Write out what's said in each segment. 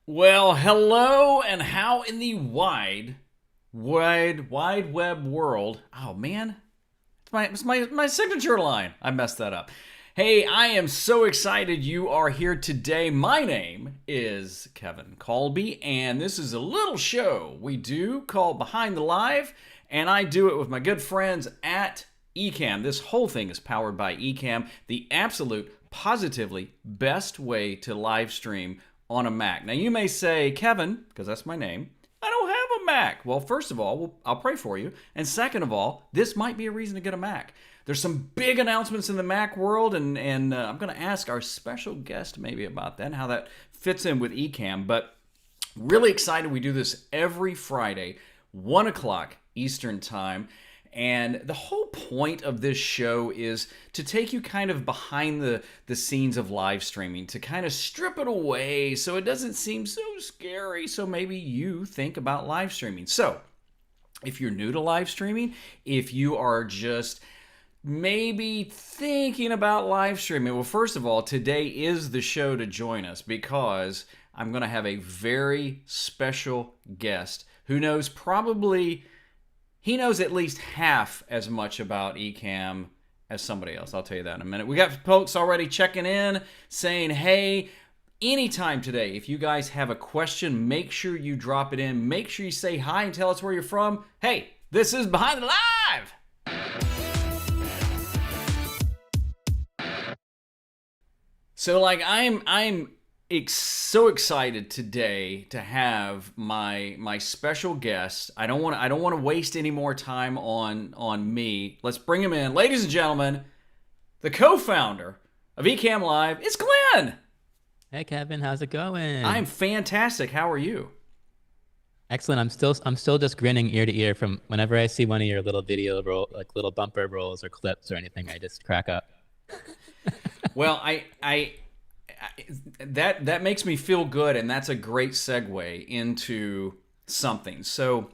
Well, hello, and how in the wide web world? Oh man, it's my signature line. I messed that up. Hey, I am so excited you are here today. My name is Kevin Kolbe, and this is a little show we do called Behind the Live, and I do it with my good friends at Ecamm. This whole thing is powered by Ecamm, the absolute, positively best way to live stream on a Mac. Now, you may say, Kevin, because that's my name, I don't have a Mac. Well, first of all, I'll pray for you. And second of all, this might be a reason to get a Mac. There's some big announcements in the Mac world, and I'm going to ask our special guest maybe about that and how that fits in with Ecamm. But really excited. We do this every Friday, 1 o'clock Eastern Time. And the whole point of this show is to take you kind of behind the scenes of live streaming, to kind of strip it away so it doesn't seem so scary. So maybe you think about live streaming. So if you're new to live streaming, if you are just maybe thinking about live streaming, well, first of all, today is the show to join us because I'm going to have a very special guest who knows he knows at least half as much about Ecamm as somebody else. I'll tell you that in a minute. We got folks already checking in, saying, hey, anytime today, if you guys have a question, make sure you drop it in. Make sure you say hi and tell us where you're from. Hey, this is Behind the Live! So, like, I'm so excited today to have my special guest. I don't want to waste any more time on me. Let's bring him in, ladies and gentlemen. The co-founder of Ecamm Live, it's Glen. Hey Kevin, how's it going? I'm fantastic. How are you? Excellent. I'm still just grinning ear to ear from whenever I see one of your little video like little bumper rolls or clips or anything. I just crack up. Well, that makes me feel good, and that's a great segue into something. So,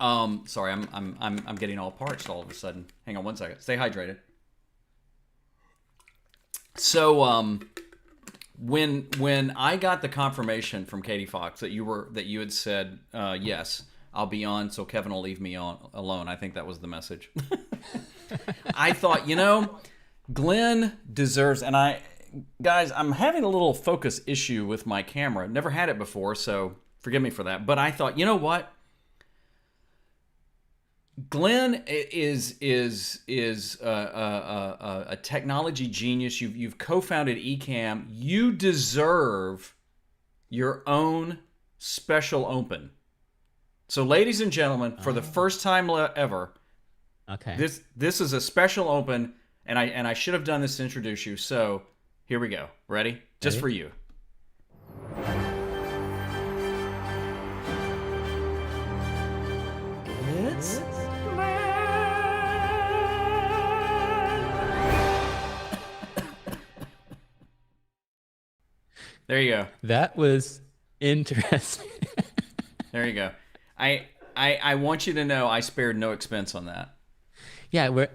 sorry, I'm getting all parched all of a sudden. Hang on one second. Stay hydrated. So, when I got the confirmation from Katie Fox that you had said yes, I'll be on, so Kevin will leave me alone. I think that was the message. I thought, Glen deserves, and guys, I'm having a little focus issue with my camera. Never had it before, so forgive me for that. But I thought, you know what? Glen is a technology genius. You've co-founded Ecamm. You deserve your own special open. So, ladies and gentlemen, for the first time ever, Okay. this is a special open, and I should have done this to introduce you. So, here we go. Ready? Just Ready? for you. It's There you go. That was interesting. There you go. I want you to know I spared no expense on that. Yeah,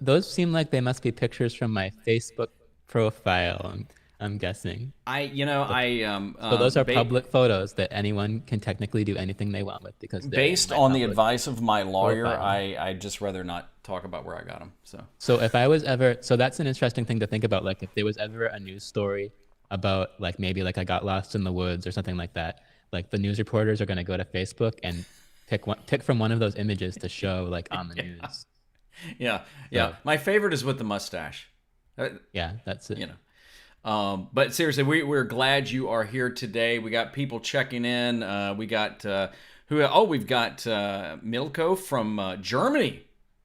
those seem like they must be pictures from my Facebook profile. I'm guessing. So those are public photos that anyone can technically do anything they want with because they're in based my on the public advice of my lawyer, profile. I'd just rather not talk about where I got them. So if I was ever, so that's an interesting thing to think about. Like if there was ever a news story about like maybe like I got lost in the woods or something like that, like the news reporters are going to go to Facebook and pick from one of those images to show like on the news. Yeah. So, My favorite is with the mustache. yeah, that's it. But seriously, we're glad you are here today. We got people checking in. We got we've got Milko from Germany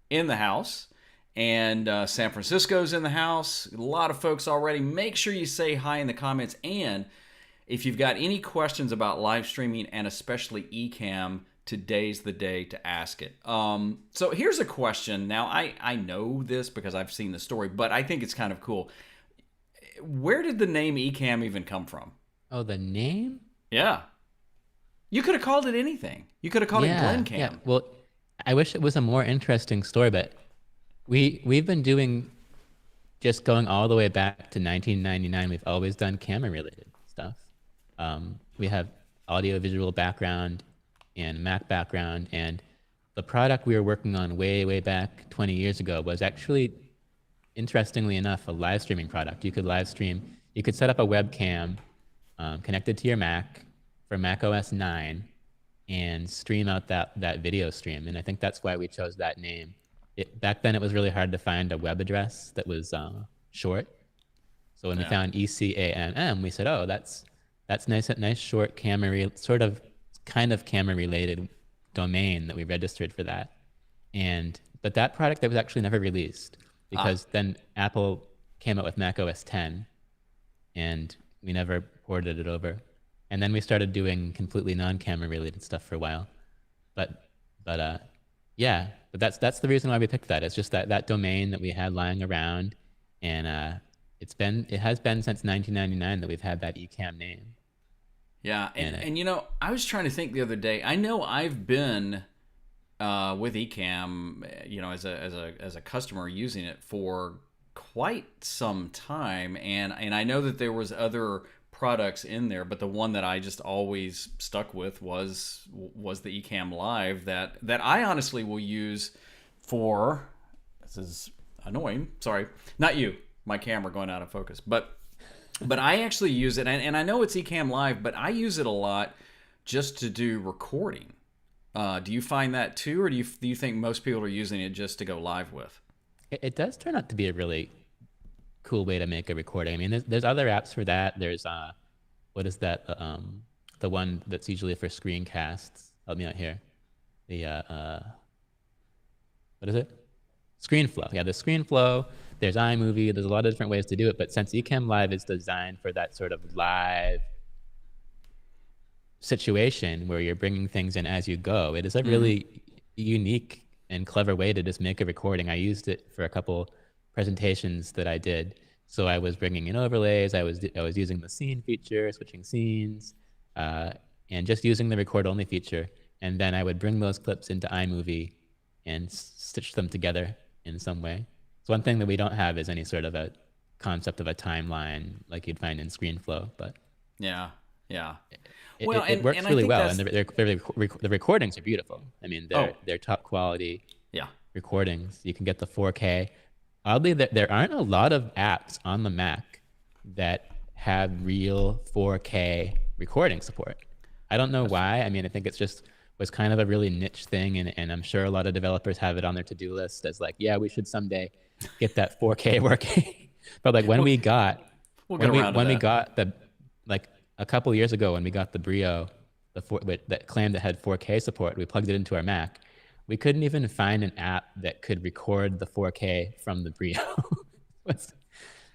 in the house, and San Francisco's in the house. A lot of folks already. Make sure you say hi in the comments, and if you've got any questions about live streaming and especially Ecamm, today's the day to ask it. So here's a question. Now, I know this because I've seen the story, but I think it's kind of cool. Where did the name Ecamm even come from? Oh, the name? Yeah. You could have called it anything. You could have called it Glencam. Yeah. Well, I wish it was a more interesting story, but we've been doing just going all the way back to 1999. We've always done camera related stuff. we have audio visual background and Mac background. And the product we were working on way back 20 years ago was actually, interestingly enough, a live streaming product. You could live stream, you could set up a webcam connected to your Mac for Mac OS 9 and stream out that video stream. And I think that's why we chose that name. Back then, it was really hard to find a web address that was short. So when we found ECAMM, we said, oh, that's nice short camera, kind of camera related domain that we registered for that. But that product that was actually never released because then Apple came out with Mac OS 10 and we never ported it over. And then we started doing completely non-camera related stuff for a while. But that's the reason why we picked that. It's just that domain that we had lying around, and it has been since 1999 that we've had that Ecamm name. Yeah, and you know, I was trying to think the other day. I know I've been with Ecamm, you know, as a customer using it for quite some time, and I know that there was other products in there, but the one that I just always stuck with was the Ecamm Live that I honestly will use for. This is annoying. Sorry, not you. My camera going out of focus, but I actually use it, and I know it's Ecamm Live, but I use it a lot just to do recording. Do you find that too, or do you think most people are using it just to go live with? It does turn out to be a really cool way to make a recording. I mean, there's other apps for that. There's what is that? The one that's usually for screencasts. Help me out here. The what is it? ScreenFlow. Yeah, the ScreenFlow. There's iMovie. There's a lot of different ways to do it. But since Ecamm Live is designed for that sort of live situation where you're bringing things in as you go, it is a really unique and clever way to just make a recording. I used it for a couple presentations that I did. So I was bringing in overlays. I was using the scene feature, switching scenes, and just using the record only feature. And then I would bring those clips into iMovie and stitch them together in some way. So one thing that we don't have is any sort of a concept of a timeline like you'd find in ScreenFlow, but yeah. It works really well, and the recordings are beautiful. I mean, they're top quality recordings. You can get the 4K. Oddly, there aren't a lot of apps on the Mac that have real 4K recording support. I don't know why. I mean, I think it's just was kind of a really niche thing, and I'm sure a lot of developers have it on their to-do list as like, yeah, we should someday get that 4K working. But like when we got the, like a couple years ago when we got the Brio, that claimed it had 4K support, we plugged it into our Mac. We couldn't even find an app that could record the 4K from the Brio.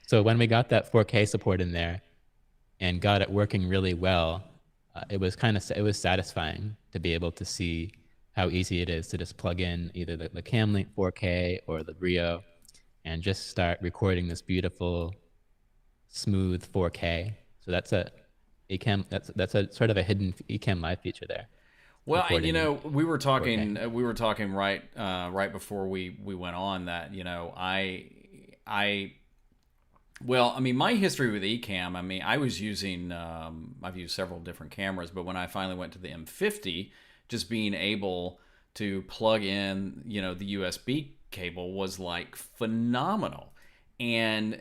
So when we got that 4K support in there and got it working really well, it was satisfying to be able to see how easy it is to just plug in either the Camlink 4K or the Brio and just start recording this beautiful, smooth 4K. So that's a sort of a hidden Ecamm Live feature there. Well, you know, we were talking right before we went on that, you know, well, I mean, my history with Ecamm, I mean, I was using, I've used several different cameras, but when I finally went to the M50, just being able to plug in, you know, the USB cable was like phenomenal. And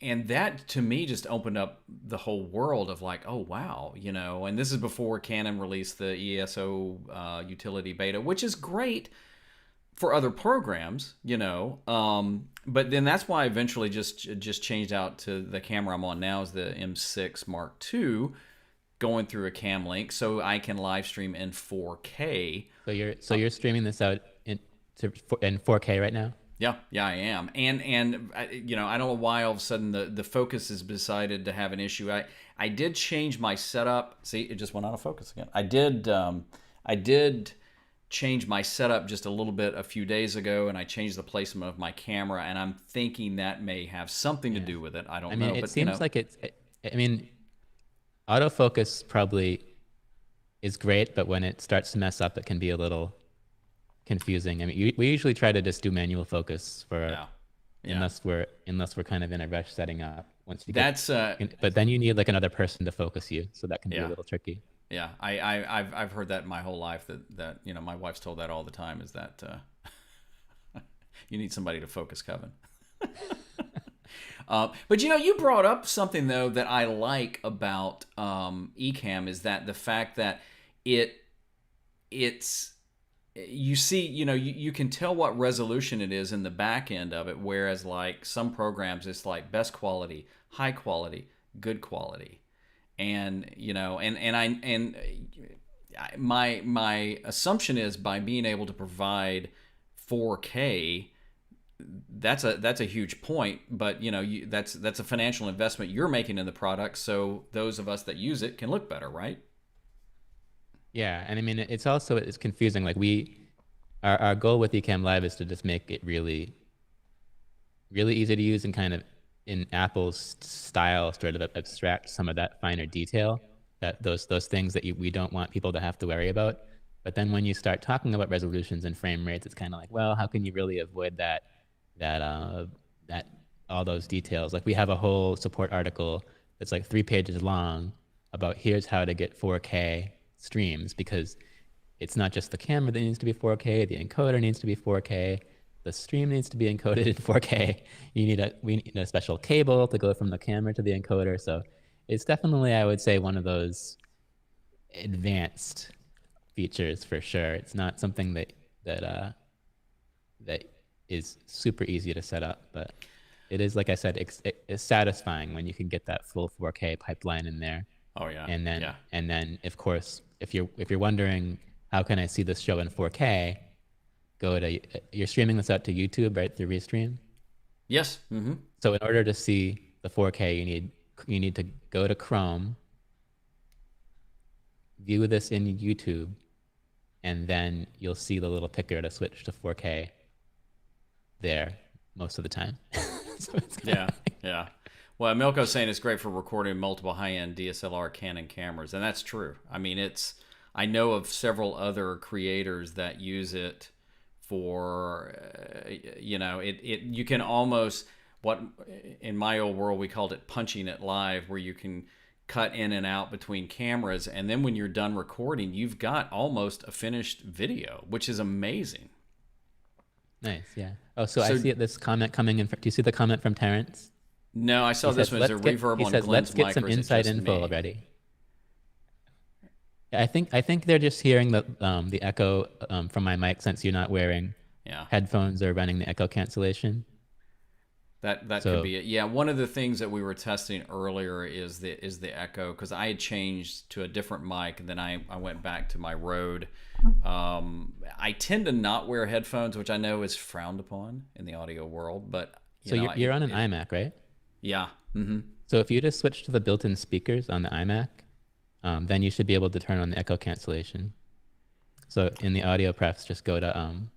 that to me just opened up the whole world of like, oh, wow, you know, and this is before Canon released the ESO utility beta, which is great for other programs, you know, but then that's why I eventually just changed out to the camera I'm on now is the M6 Mark II, going through a Camlink so I can live stream in 4K. So you're streaming this out in 4K right now? Yeah, I am, and you know, I don't know why all of a sudden the focus has decided to have an issue. I did change my setup. See, it just went out of focus again. I did change my setup just a little bit a few days ago, and I changed the placement of my camera, and I'm thinking that may have something to do with it. I don't know. It but, seems like I mean, autofocus probably is great, but when it starts to mess up, it can be a little confusing. I mean, we usually try to just do manual focus unless we're kind of in a rush setting up once you get, That's but then you need like another person to focus you, so that can be a yeah. little tricky. Yeah, I've heard that my whole life, that my wife's told that all the time, is that you need somebody to focus Kevin. But you brought up something though that I like about Ecamm, is that the fact that it's you see, you can tell what resolution it is in the back end of it, whereas like some programs it's like best quality, high quality, good quality. And my assumption is, by being able to provide 4K, that's a huge point. But that's a financial investment you're making in the product, so those of us that use it can look better, right? Yeah, and I mean it's confusing. Like our goal with Ecamm Live is to just make it really really easy to use and kind of in Apple's style, sort of abstract some of that finer detail, that those things that we don't want people to have to worry about. But then when you start talking about resolutions and frame rates, it's kind of like, well, how can you really avoid that all those details? Like we have a whole support article that's like 3 pages long about here's how to get 4K streams, because it's not just the camera that needs to be 4K, the encoder needs to be 4K, the stream needs to be encoded in 4K. We need a special cable to go from the camera to the encoder. So it's definitely, I would say, one of those advanced features for sure. It's not something that is super easy to set up, but it is, like I said, it's satisfying when you can get that full 4K pipeline in there. Oh yeah. And then of course, if you're wondering how can I see this show in 4K, you're streaming this out to YouTube, right, through Restream? Yes. Mm-hmm. So in order to see the 4K, you need to go to Chrome, view this in YouTube, and then you'll see the little picker to switch to 4K there most of the time. So yeah. Well, Milko's saying it's great for recording multiple high-end DSLR Canon cameras, and that's true. I mean, I know of several other creators that use it for, you can almost, what in my old world we called it punching it live, where you can cut in and out between cameras, and then when you're done recording, you've got almost a finished video, which is amazing. Nice, yeah. Oh, so I see this comment coming in. Do you see the comment from Terrence? No, I saw this one as a reverb on Glenn's mic. Let's get some inside info already. I think they're just hearing the echo from my mic, since you're not wearing headphones or running the echo cancellation. That could be it. Yeah, one of the things that we were testing earlier is the echo, because I had changed to a different mic, and then I went back to my Rode. I tend to not wear headphones, which I know is frowned upon in the audio world, but you're on an iMac, right? Yeah. Mm-hmm. So if you just switch to the built-in speakers on the iMac, then you should be able to turn on the echo cancellation. So in the audio prefs, just go to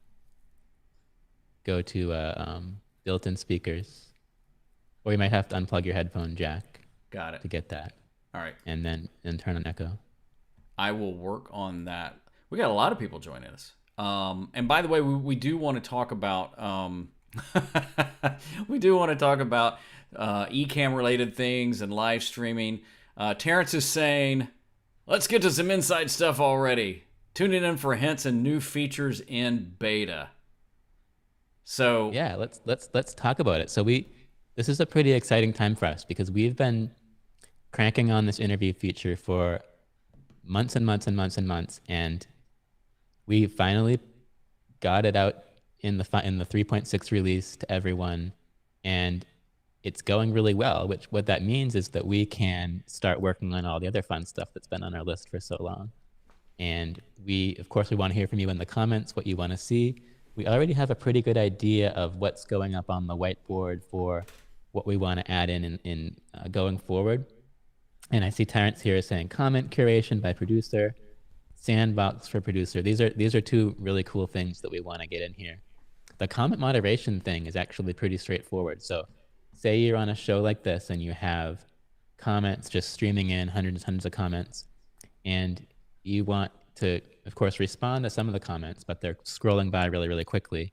built-in speakers, or you might have to unplug your headphone jack. Got it. To get that. All right. And then turn on echo. I will work on that. We got a lot of people joining us. And by the way, we do want to talk about Ecamm related things and live streaming. Terrence is saying, let's get to some inside stuff already. Tuning in for hints and new features in beta. So yeah, let's talk about it. So this is a pretty exciting time for us, because we've been cranking on this interview feature for months and months and months and months, and we finally got it out in the 3.6 release to everyone, and it's going really well. What that means is that we can start working on all the other fun stuff that's been on our list for so long. And of course, we want to hear from you in the comments what you want to see. We already have a pretty good idea of what's going up on the whiteboard for what we want to add in going forward. And I see Terrence here saying comment curation by producer, sandbox for producer. These are two really cool things that we want to get in here. The comment moderation thing is actually pretty straightforward. So say you're on a show like this and you have comments just streaming in, hundreds of comments, and you want to, of course, respond to some of the comments, but they're scrolling by really, really quickly.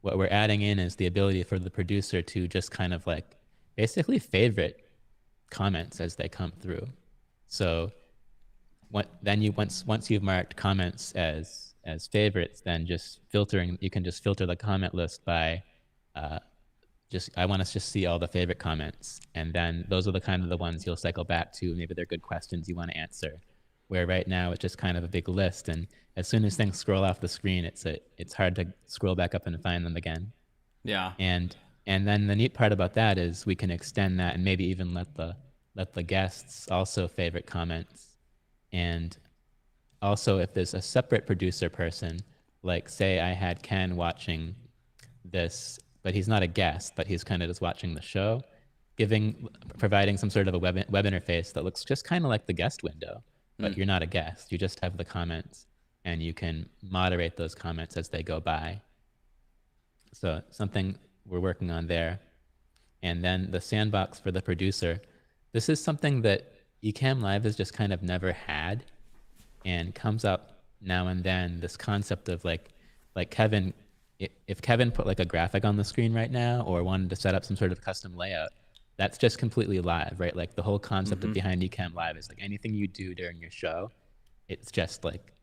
What we're adding in is the ability for the producer to just kind of like basically favorite comments as they come through. So then once you've marked comments as favorites, then you can just filter the comment list by I want to just see all the favorite comments, and then those are the ones you'll cycle back to. Maybe they're good questions you want to answer. Where right now it's just kind of a big list, and as soon as things scroll off the screen, it's hard to scroll back up and find them again. Yeah. And then the neat part about that is we can extend that and maybe even let the guests also favorite comments. And also, if there's a separate producer person, like say I had Ken watching this, but he's not a guest, but he's kind of just watching the show, providing some sort of a web interface that looks just kind of like the guest window, but you're not a guest. You just have the comments, and you can moderate those comments as they go by. So something we're working on there. And then the sandbox for the producer. This is something that Ecamm Live has just kind of never had, and comes up now and then, this concept of like Kevin, if Kevin put like a graphic on the screen right now or wanted to set up some sort of custom layout, that's just completely live, right? Like the whole concept of behind Ecamm Live is like anything you do during your show, it's just like,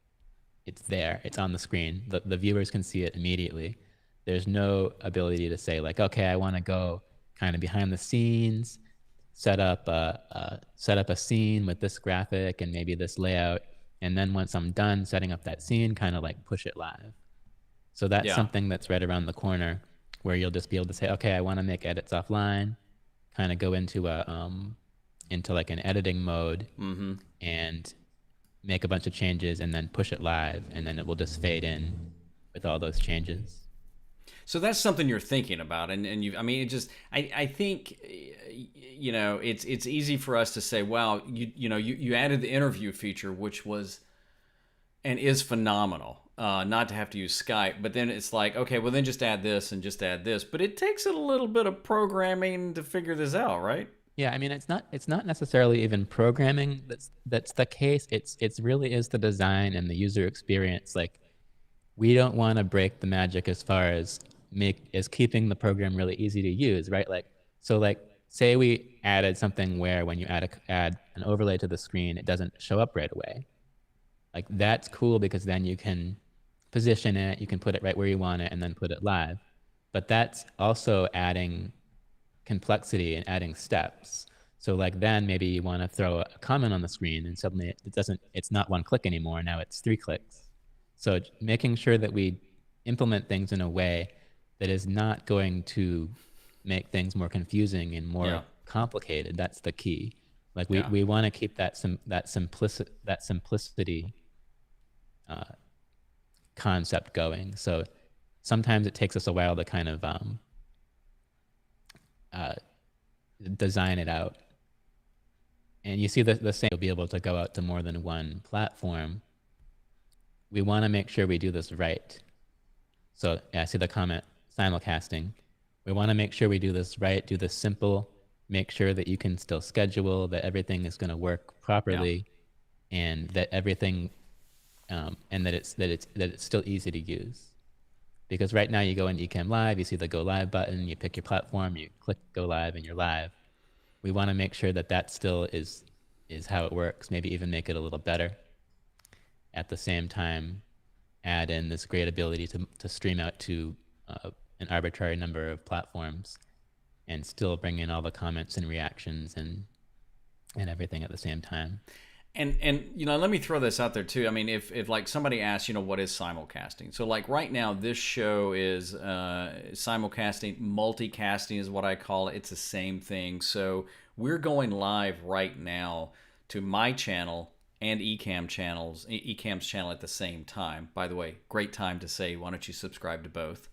it's there, it's on the screen. The viewers can see it immediately. There's no ability to say like, okay, I want to go kind of behind the scenes, set up a scene with this graphic and maybe this layout, and then once I'm done setting up that scene, kind of like push it live. So that's something that's right around the corner, where you'll just be able to say, okay, I want to make edits offline, kind of go into like an editing mode, and make a bunch of changes, and then push it live, and then it will just fade in with all those changes. So that's something you're thinking about, and I mean, it just, I think, you know, it's easy for us to say, wow, you added the interview feature, which was and is phenomenal. Not to have to use Skype, but then it's like, okay, well then just add this and just add this, but it takes a little bit of programming to figure this out, right? Yeah, I mean, it's not necessarily even programming that's the case. It's really is the design and the user experience. Like, we don't want to break the magic as far as keeping the program really easy to use, right? Like, so like, say we added something where when you add an overlay to the screen, it doesn't show up right away. Like, that's cool because then you can position it, you can put it right where you want it, and then put it live. But that's also adding complexity and adding steps. So like, then maybe you want to throw a comment on the screen, and suddenly it's not one click anymore, now it's 3 clicks. So making sure that we implement things in a way that is not going to make things more confusing and more complicated, that's the key. Like, we want to keep that simplicity concept going. So sometimes it takes us a while to kind of design it out. And you see the same, you'll be able to go out to more than one platform. We want to make sure we do this right. So I see the comment, simulcasting. We want to make sure we do this right, do this simple, make sure that you can still schedule, that everything is going to work properly, and that everything, and that it's still easy to use. Because right now you go in Ecamm Live, you see the Go Live button, you pick your platform, you click Go Live, and you're live. We want to make sure that still is how it works, maybe even make it a little better. At the same time, add in this great ability to stream out to an arbitrary number of platforms, and still bring in all the comments and reactions and everything at the same time. And you know, let me throw this out there too. I mean, if like somebody asks, you know, what is simulcasting? So like right now, this show is simulcasting, multicasting is what I call it. It's the same thing. So we're going live right now to my channel and Ecamm's channel at the same time. By the way, great time to say, why don't you subscribe to both?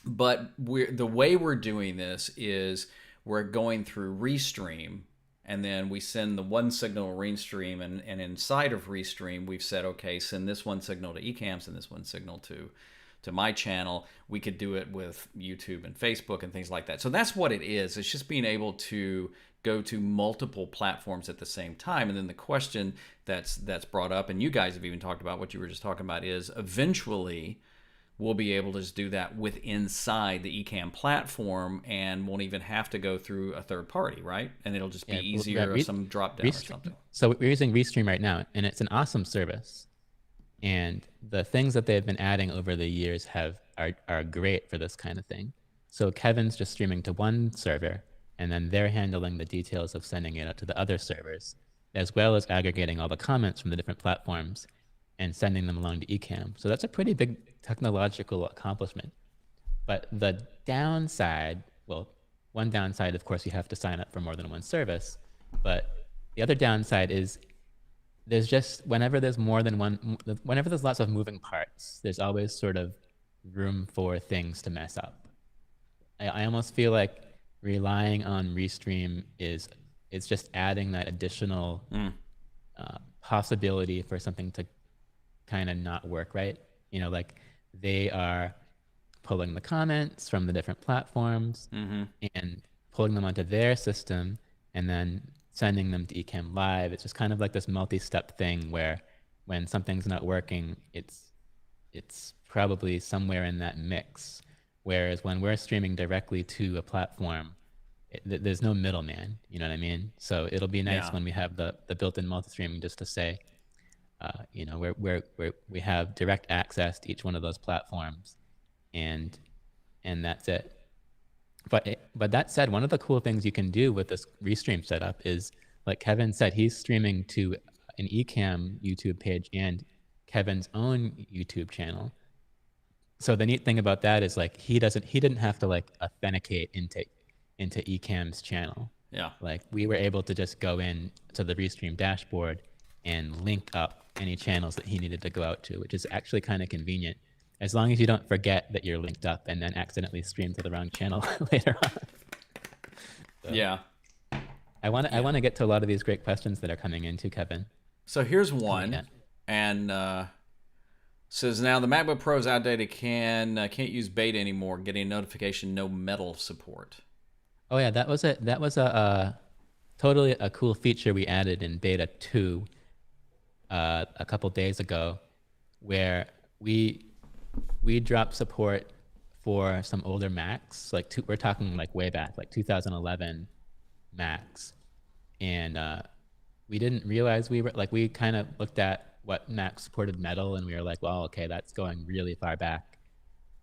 But the way we're doing this is we're going through Restream, and then we send the one signal to Restream, and inside of Restream, we've said, okay, send this one signal to Ecamm, send this one signal to my channel. We could do it with YouTube and Facebook and things like that. So that's what it is. It's just being able to go to multiple platforms at the same time. And then the question that's brought up, and you guys have even talked about what you were just talking about, is eventually we'll be able to just do that with inside the Ecamm platform and won't even have to go through a third party, right? And it'll just be easier or some drop down or something. So we're using Restream right now, and it's an awesome service. And the things that they've been adding over the years are great for this kind of thing. So Kevin's just streaming to one server, and then they're handling the details of sending it out to the other servers, as well as aggregating all the comments from the different platforms and sending them along to Ecamm. So that's a pretty big technological accomplishment. But the downside, well, one downside, of course, you have to sign up for more than one service. But the other downside is there's just, whenever there's more than one, whenever there's lots of moving parts, there's always sort of room for things to mess up. I almost feel like relying on Restream it's just adding that additional possibility for something to kind of not work right. You know, like they are pulling the comments from the different platforms and pulling them onto their system and then sending them to Ecamm Live. It's just kind of like this multi-step thing where when something's not working, it's probably somewhere in that mix. Whereas when we're streaming directly to a platform, there's no middleman, you know what I mean? So it'll be nice when we have the built-in multi-streaming just to say, you know, we have direct access to each one of those platforms, and that's it. But that said, one of the cool things you can do with this Restream setup is, like Kevin said, he's streaming to an Ecamm YouTube page and Kevin's own YouTube channel. So the neat thing about that is like he didn't have to like authenticate into Ecamm's channel. Yeah. Like we were able to just go in to the Restream dashboard and link up any channels that he needed to go out to, which is actually kind of convenient, as long as you don't forget that you're linked up and then accidentally stream to the wrong channel later on. So, yeah. I want to get to a lot of these great questions that are coming in too, Kevin. So here's one, and says now the MacBook Pro is outdated. Can't use beta anymore. Getting a notification no metal support. Oh yeah, that was a totally a cool feature we added in beta 2 a couple days ago, where we dropped support for some older Macs, like we're talking like way back, like 2011 Macs, and we didn't realize we kind of looked at what Mac supported metal, and we were like, well, okay, that's going really far back.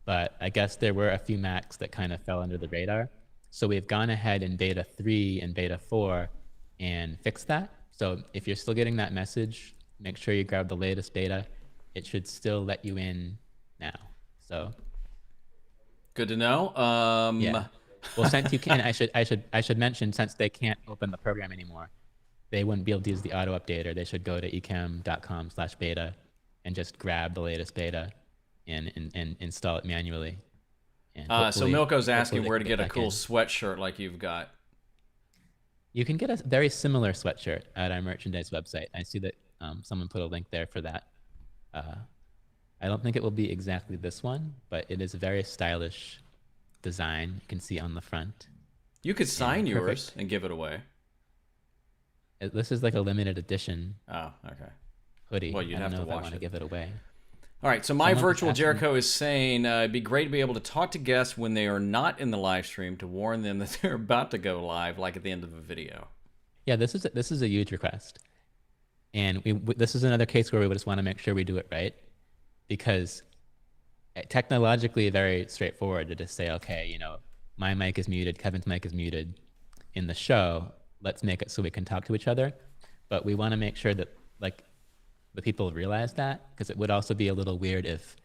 But I guess there were a few Macs that kind of fell under the radar. So we've gone ahead in beta 3 and beta 4 and fixed that. So if you're still getting that message, make sure you grab the latest beta. It should still let you in now. So good to know. Yeah. Well, since you can, I should mention, since they can't open the program anymore, they wouldn't be able to use the auto updater. They should go to ecamm.com/beta and just grab the latest beta and install it manually. So Milko's asking where to get a cool sweatshirt like you've got. You can get a very similar sweatshirt at our merchandise website. I see that someone put a link there for that. I don't think it will be exactly this one, but it is a very stylish design. You can see on the front. You could sign yours and give it away. This is like a limited edition. Oh, okay. Hoodie. Well, you'd have to wash it. To give it away. All right, so my virtual Jericho is saying it'd be great to be able to talk to guests when they are not in the live stream to warn them that they're about to go live, like at the end of a video. Yeah, this is a huge request, and this is another case where we just want to make sure we do it right, because technologically very straightforward to just say, okay, you know, my mic is muted, Kevin's mic is muted in the show. Let's make it so we can talk to each other, but we want to make sure that like the people realize that, because it would also be a little weird if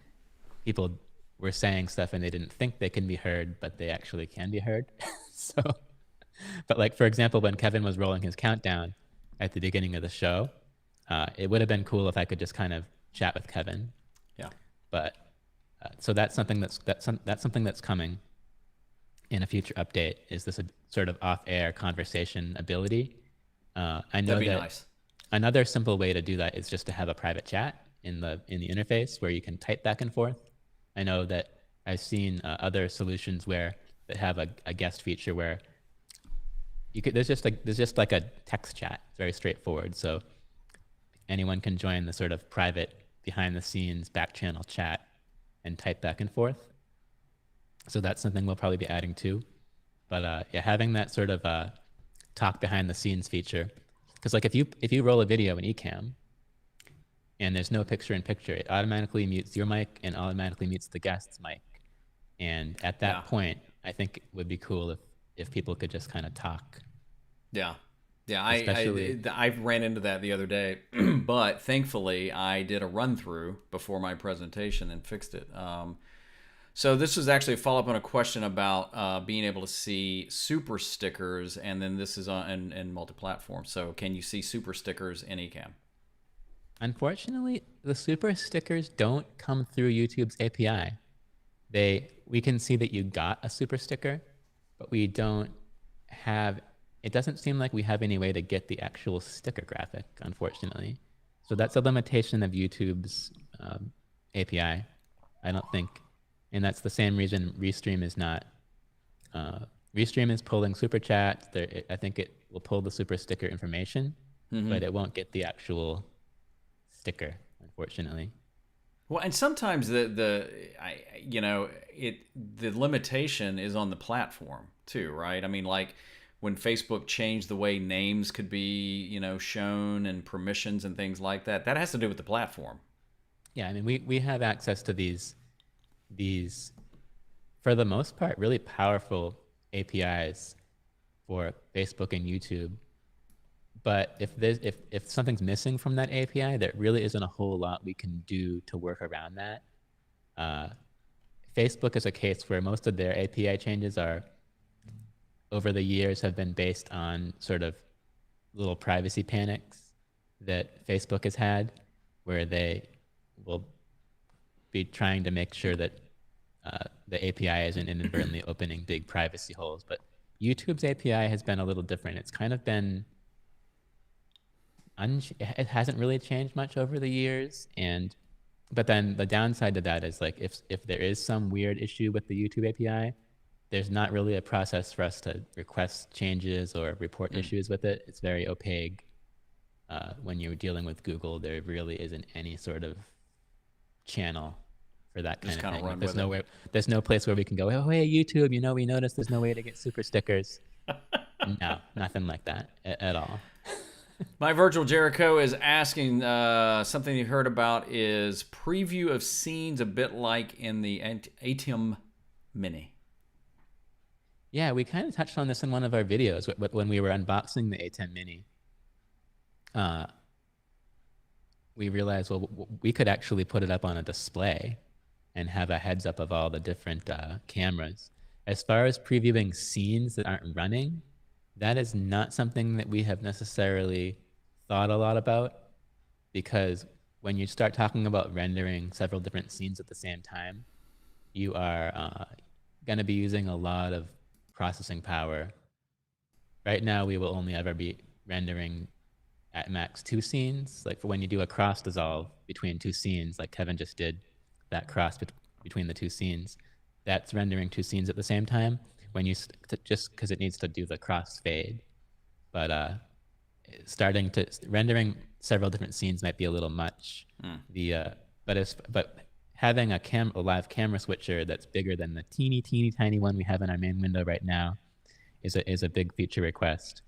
people were saying stuff and they didn't think they can be heard, but they actually can be heard. So, but like, for example, when Kevin was rolling his countdown at the beginning of the show, it would have been cool if I could just kind of chat with Kevin. Yeah. But so that's something that's coming in a future update, is this a sort of off-air conversation ability. I know that'd be that nice. Another simple way to do that is just to have a private chat in the interface where you can type back and forth. I know that I've seen other solutions that have a guest feature where you could there's just like a text chat. It's very straightforward. So anyone can join the sort of private behind the scenes back channel chat and type back and forth. So that's something we'll probably be adding too. But yeah, having that sort of talk behind the scenes feature, because like if you roll a video in Ecamm and there's no picture in picture, it automatically mutes your mic and automatically mutes the guest's mic. And at Yeah. that point, I think it would be cool if people could just kind of talk, Yeah. Yeah, especially. I ran into that the other day, but thankfully I did a run through before my presentation and fixed it. So this is actually a follow up on a question about being able to see super stickers, and then this is on in multi-platform. So can you see super stickers in Ecamm? Unfortunately, the super stickers don't come through YouTube's API. We can see that you got a super sticker, but we don't have. It doesn't seem like we have any way to get the actual sticker graphic, unfortunately. So that's a limitation of YouTube's API. I don't think, and that's the same reason Restream is not. Restream is pulling super chats. I think it will pull the super sticker information, but it won't get the actual sticker, unfortunately. Well, and sometimes the limitation is on the platform too, right? I mean, like when Facebook changed the way names could be, shown and permissions and things like that. That has to do with the platform. Yeah, I mean, we have access to these for the most part really powerful APIs for Facebook and YouTube. But if something's missing from that API, there really isn't a whole lot we can do to work around that. Facebook is a case where most of their API changes are over the years have been based on sort of little privacy panics that Facebook has had, where they will be trying to make sure that the API isn't inadvertently opening big privacy holes. But YouTube's API has been a little different. It's kind of been it hasn't really changed much over the years, but then the downside to that is like if there is some weird issue with the YouTube API, there's not really a process for us to request changes or report issues with it. It's very opaque. When you're dealing with Google, there really isn't any sort of channel for that kind Just of kind of thing. run Like, with it. there's no place where we can go, oh hey YouTube, we noticed there's no way to get super stickers. No, nothing like that at all. My virtual Jericho is asking something you heard about is preview of scenes a bit like in the Ecamm Mini. Yeah, we kind of touched on this in one of our videos when we were unboxing the A10 Mini. We realized, well, we could actually put it up on a display and have a heads up of all the different cameras. As far as previewing scenes that aren't running, that is not something that we have necessarily thought a lot about, because when you start talking about rendering several different scenes at the same time, you are going to be using a lot of processing power. Right now, we will only ever be rendering at max 2 scenes. Like for when you do a cross dissolve between 2 scenes, like Kevin just did, that cross between the 2 scenes, that's rendering 2 scenes at the same time. When you just because it needs to do the cross fade, but rendering several different scenes might be a little much. But having a live camera switcher that's bigger than the teeny tiny one we have in our main window right now is a big feature request.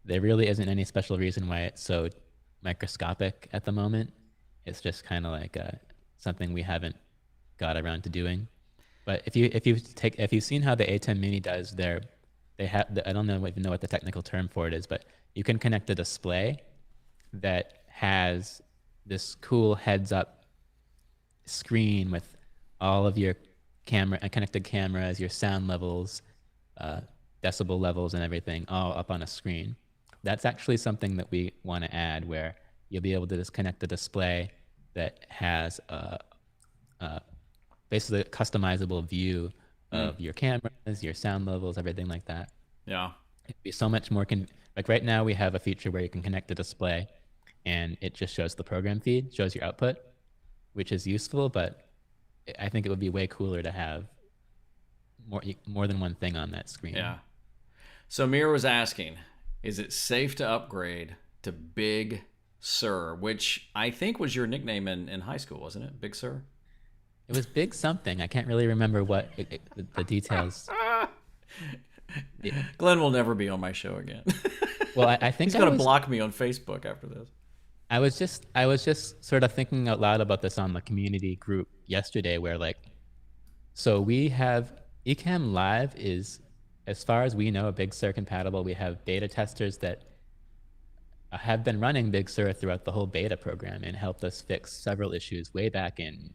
There really isn't any special reason why it's so microscopic at the moment. It's just kind of like something we haven't got around to doing. But if you've seen how the A10 Mini does I don't even know what the technical term for it is, but you can connect a display that has this cool heads-up screen with all of your connected cameras, your sound levels, decibel levels, and everything all up on a screen. That's actually something that we want to add, where you'll be able to just connect a display that has basically a customizable view of your cameras, your sound levels, everything like that. Yeah. It'd be so much more like right now we have a feature where you can connect a display and it just shows the program feed, shows your output, which is useful, but I think it would be way cooler to have more than one thing on that screen. Yeah. So Mira was asking, is it safe to upgrade to Big Sur, which I think was your nickname in high school, wasn't it? Big Sur? It was big something. I can't really remember what the details. It, Glenn will never be on my show again. well, I He's think gonna block me on Facebook after this. I was just sort of thinking out loud about this on the community group yesterday, where like, so we have Ecamm Live is, as far as we know, Big Sur compatible. We have beta testers that have been running Big Sur throughout the whole beta program and helped us fix several issues way back in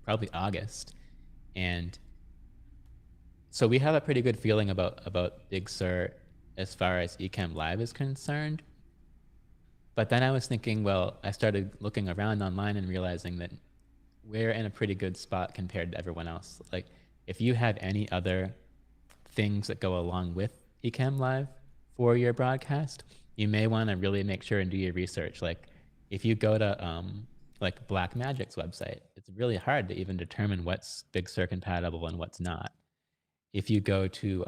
probably August. And so we have a pretty good feeling about Big Sur as far as Ecamm Live is concerned. But then I was thinking, well, I started looking around online and realizing that we're in a pretty good spot compared to everyone else. Like, if you have any other things that go along with Ecamm Live for your broadcast, you may want to really make sure and do your research. Like, if you go to like Blackmagic's website, it's really hard to even determine what's Big Sur compatible and what's not. If you go to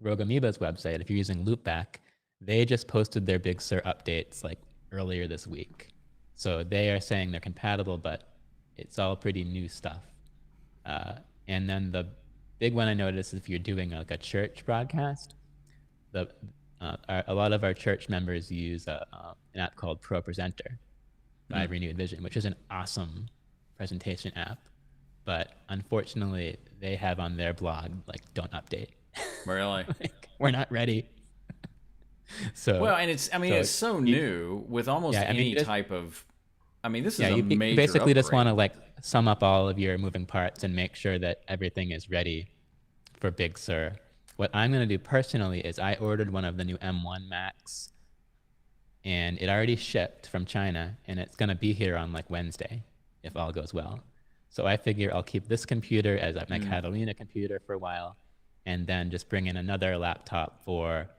Rogue Amoeba's website, if you're using Loopback, they just posted their Big Sur updates like earlier this week. So they are saying they're compatible, but it's all pretty new stuff. And then the big one I noticed is if you're doing like a church broadcast, a lot of our church members use an app called Pro Presenter by Renewed Vision, which is an awesome presentation app. But unfortunately, they have on their blog like, don't update. Really? Like, we're not ready. So well, and it's so new with almost any type of. I mean, this is a major you basically upgrade. just want to like sum up all of your moving parts and make sure that everything is ready for Big Sur. What I'm going to do personally is I ordered one of the new M1 Macs, and it already shipped from China, and it's going to be here on like Wednesday, if all goes well. So I figure I'll keep this computer as my Catalina computer for a while, and then just bring in another laptop for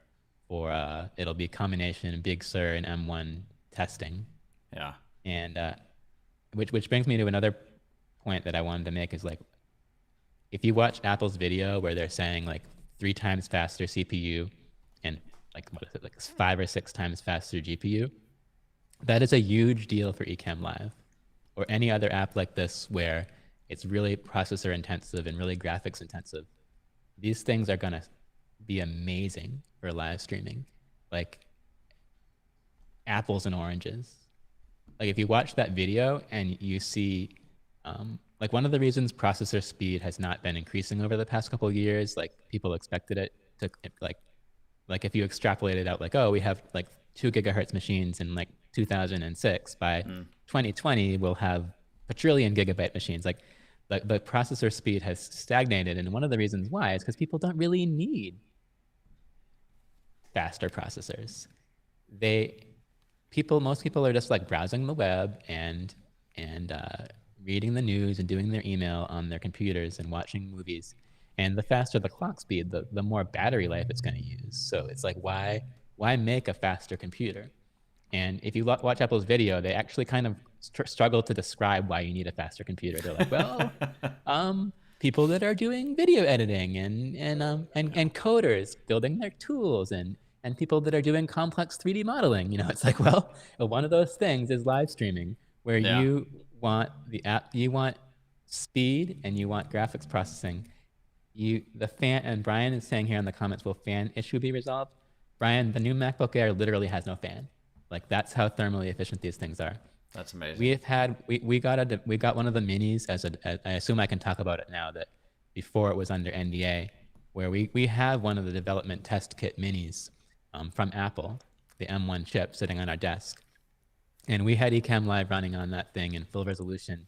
it'll be combination Big Sur and M1 testing. Yeah. And which brings me to another point that I wanted to make is like, if you watch Apple's video where they're saying like 3 times faster CPU and like what is it, like 5 or 6 times faster GPU, that is a huge deal for Ecamm Live or any other app like this where it's really processor intensive and really graphics intensive. These things are gonna be amazing for live streaming, like apples and oranges. Like if you watch that video and you see, like one of the reasons processor speed has not been increasing over the past couple of years, like people expected it to, like if you extrapolate it out, like, oh, we have like 2 gigahertz machines in like 2006. By 2020, we'll have a trillion gigabyte machines. Like the processor speed has stagnated, and one of the reasons why is because people don't really need faster processors. Most people are just like browsing the web and reading the news and doing their email on their computers and watching movies. And the faster the clock speed, the more battery life it's going to use. So it's like, why make a faster computer? And if you watch Apple's video, they actually kind of struggle to describe why you need a faster computer. They're like, well, people that are doing video editing and coders building their tools and people that are doing complex 3D modeling. You know, it's like, well, one of those things is live streaming, where you want you want speed and you want graphics processing. The fan, and Brian is saying here in the comments, will fan issue be resolved? Brian, the new MacBook Air literally has no fan. Like that's how thermally efficient these things are. That's amazing. We got one of the minis I assume I can talk about it now, that before it was under NDA, where we have one of the development test kit minis from Apple, the M1 chip sitting on our desk. And we had Ecamm Live running on that thing in full resolution,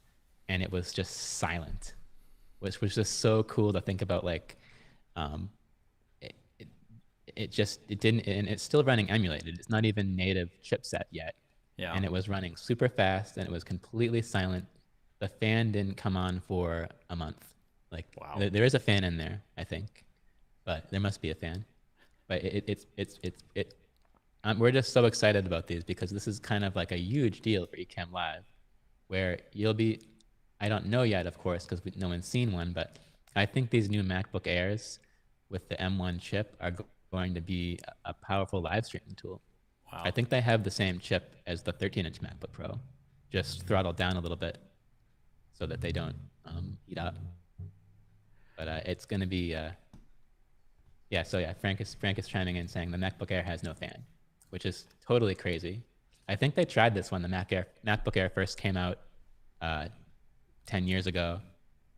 and it was just silent, which was just so cool to think about. Like, it didn't, and it's still running emulated. It's not even native chipset yet. Yeah. And it was running super fast, and it was completely silent. The fan didn't come on for a month. Like, wow. There is a fan in there, I think, but there must be a fan. But we're just so excited about these because this is kind of like a huge deal for Ecamm Live, where you'll be, I don't know yet, of course, because no one's seen one, but I think these new MacBook Airs with the M1 chip are going to be a powerful live streaming tool. Wow. I think they have the same chip as the 13-inch MacBook Pro, just throttled down a little bit so that they don't heat up. But it's going to be yeah. So yeah, Frank is chiming in saying the MacBook Air has no fan, which is totally crazy. I think they tried this when the MacBook Air first came out uh, 10 years ago.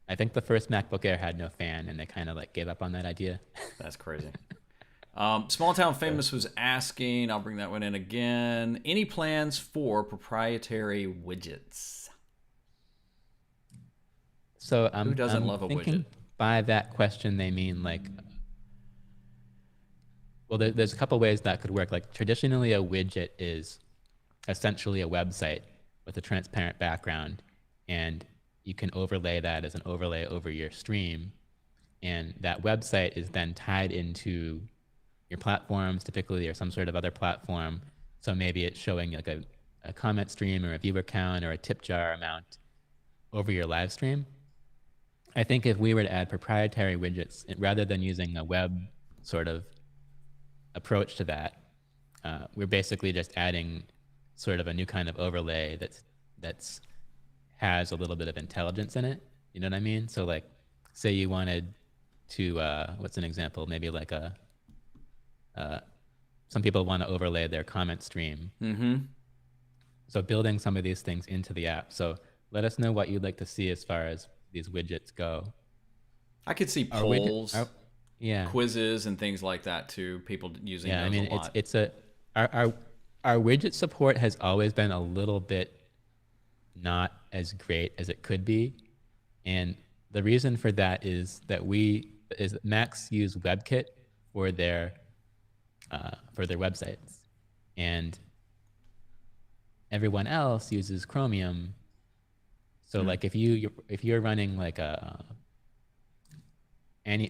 I think the first MacBook Air had no fan, and they kind of like gave up on that idea. That's crazy. Small Town Famous was asking, I'll bring that one in again. Any plans for proprietary widgets? So Who doesn't I'm love a thinking widget? by that question they mean like, well, there's a couple ways that could work. Like traditionally, a widget is essentially a website with a transparent background, and you can overlay that as an overlay over your stream, and that website is then tied into your platforms typically, or some sort of other platform. So maybe it's showing like a comment stream or a viewer count or a tip jar amount over your live stream. I think if we were to add proprietary widgets rather than using a web sort of approach to that, we're basically just adding sort of a new kind of overlay that's has a little bit of intelligence in it. You know what I mean? So like, say you wanted to what's an example? Maybe like some people want to overlay their comment stream. Mm-hmm. So building some of these things into the app. So let us know what you'd like to see as far as these widgets go. I could see Our polls, yeah, quizzes, and things like that too. People using yeah. I those mean, a lot. it's our widget support has always been a little bit not as great as it could be, and the reason for that is that Macs use WebKit for their websites, and everyone else uses Chromium. So like if you're running like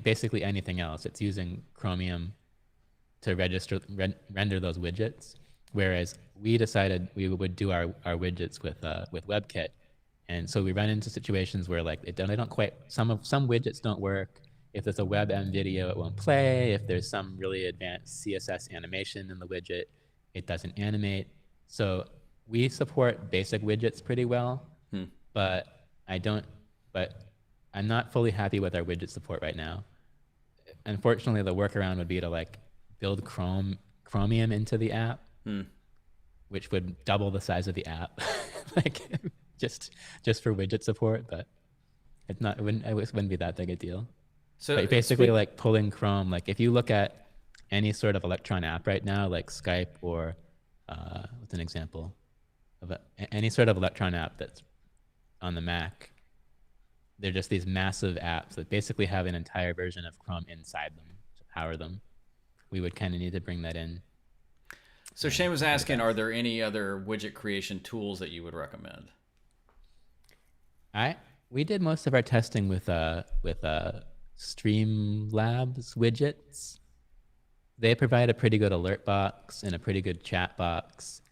basically anything else, it's using Chromium to render those widgets. Whereas we decided we would do our widgets with WebKit, and so we run into situations where like they don't quite some widgets don't work. If there's a WebM video, it won't play. If there's some really advanced CSS animation in the widget, it doesn't animate. So we support basic widgets pretty well, but I'm not fully happy with our widget support right now. Unfortunately, the workaround would be to like build Chromium into the app, which would double the size of the app, like just for widget support. But it wouldn't be that big a deal. So but basically, like pulling Chrome, like if you look at any sort of Electron app right now, like Skype or what's an example of any sort of Electron app that's on the Mac, they're just these massive apps that basically have an entire version of Chrome inside them to power them. We would kind of need to bring that in. So Shane was asking, are there any other widget creation tools that you would recommend? We did most of our testing with Streamlabs widgets. They provide a pretty good alert box and a pretty good chat box,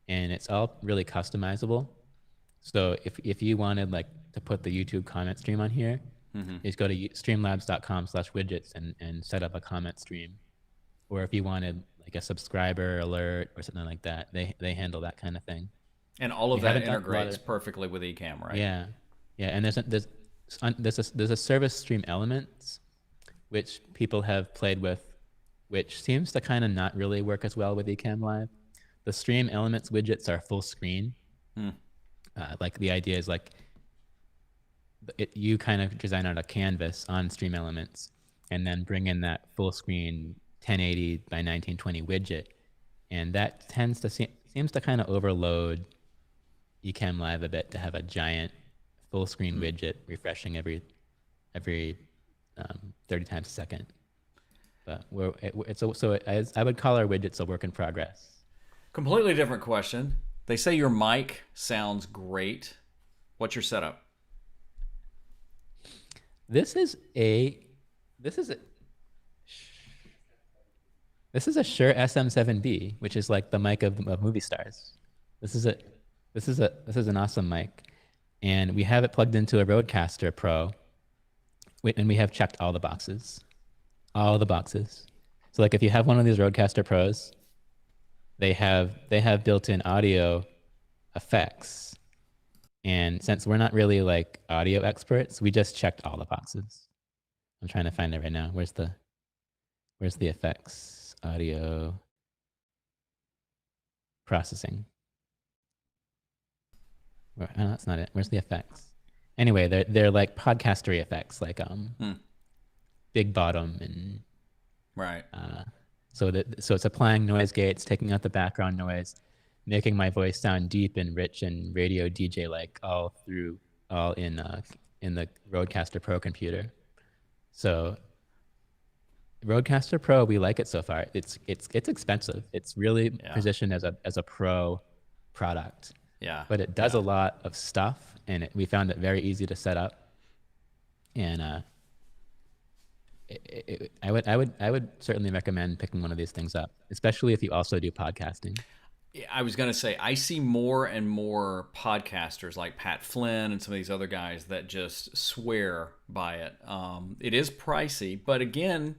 and it's all really customizable. So if you wanted like to put the YouTube comment stream on here, just go to streamlabs.com/widgets and set up a comment stream. Or if you wanted like a subscriber alert or something like that, they handle that kind of thing. And all of that integrates perfectly with Ecamm, right? Yeah, yeah. And there's a service stream elements, which people have played with, which seems to kind of not really work as well with Ecamm Live. The stream elements widgets are full screen. Like the idea is like you kind of design out a canvas on stream elements and then bring in that full screen 1080 by 1920 widget, and that seems to kind of overload Ecamm Live a bit to have a giant full screen widget refreshing every 30 times a second. But I would call our widgets a work in progress. Completely different question. They say your mic sounds great. What's your setup? This is a Shure SM7B, which is like the mic of movie stars. This is an awesome mic, and we have it plugged into a Rodecaster Pro, and we have checked all the boxes. So like if you have one of these Rodecaster Pros, they have built-in audio effects And since we're not really like audio experts, we just checked all the boxes. I'm trying to find it right now. Where's the effects? Audio processing. Oh, that's not it. Where's the effects? Anyway, they're like podcastery effects, like big bottom and Right. so it's applying noise gates, taking out the background noise, making my voice sound deep and rich and radio DJ like all in the Rodecaster Pro computer. So Rodecaster Pro, we like it so far. It's expensive. It's really positioned as a pro product. Yeah. But it does a lot of stuff, and we found it very easy to set up. And I would certainly recommend picking one of these things up, especially if you also do podcasting. I was going to say, I see more and more podcasters like Pat Flynn and some of these other guys that just swear by it. It is pricey, but again,